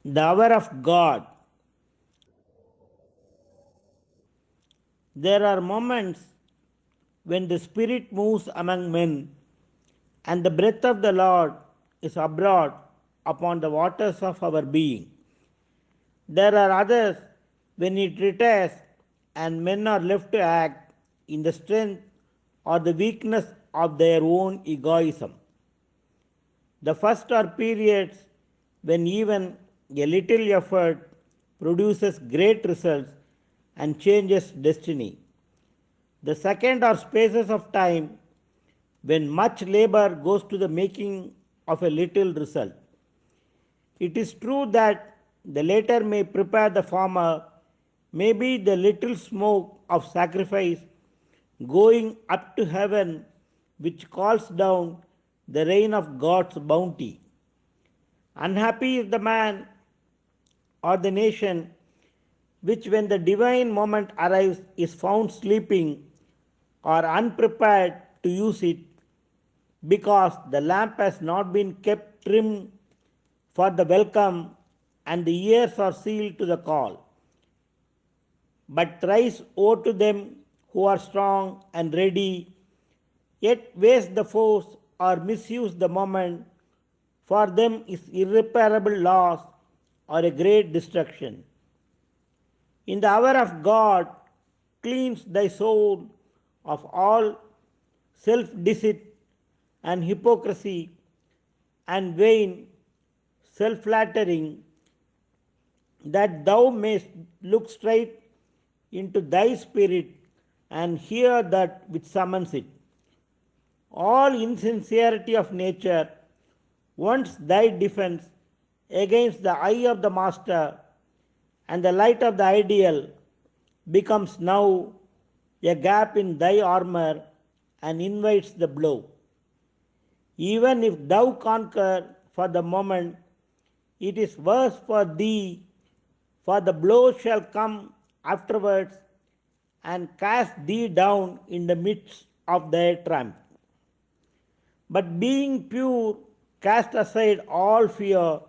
The hour of God. There are moments when the Spirit moves among men, and the breath of the Lord is abroad upon the waters of our being. There are others when it retires and men are left to act in the strength or the weakness of their own egoism. The first are periods when even a little effort produces great results and changes destiny. The second are spaces of time when much labor goes to the making of a little result. It is true that the latter may prepare the former, maybe the little smoke of sacrifice going up to heaven, which calls down the rain of God's bounty. Unhappy is the man or the nation which, when the divine moment arrives, is found sleeping or unprepared to use it because the lamp has not been kept trim for the welcome and the ears are sealed to the call. But thrice woe to them who are strong and ready, yet waste the force or misuse the moment. For them is irreparable loss or a great destruction. In the hour of God, cleanse thy soul of all self deceit and hypocrisy and vain self flattering, that thou mayst look straight into thy spirit and hear that which summons it. All insincerity of nature, once thy defense against the eye of the master and the light of the ideal, becomes now a gap in thy armor and invites the blow. Even if thou conquer for the moment, it is worse for thee, for the blow shall come afterwards and cast thee down in the midst of their triumph. But being pure, cast aside all fear,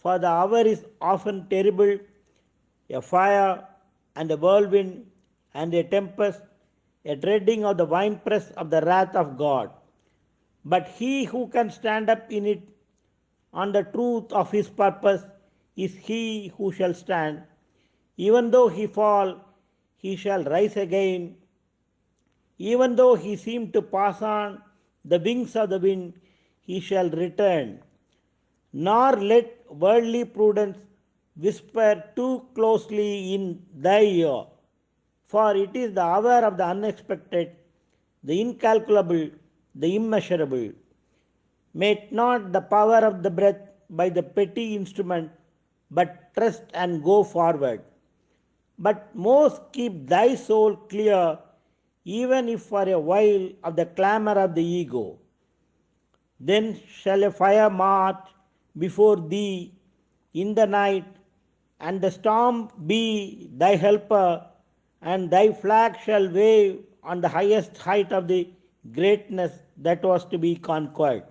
for the hour is often terrible, a fire and a whirlwind and a tempest, a dreading of the winepress of the wrath of God. But he who can stand up in it on the truth of his purpose is he who shall stand. Even though he fall, he shall rise again. Even though he seem to pass on the wings of the wind, he shall return. Nor let worldly prudence whisper too closely in thy ear, for it is the hour of the unexpected, the incalculable, the immeasurable. Make not the power of the breath by the petty instrument, but trust and go forward. But most keep thy soul clear, even if for a while of the clamor of the ego. Then shall a fire march before thee in the night, and the storm be thy helper, and thy flag shall wave on the highest height of the greatness that was to be conquered.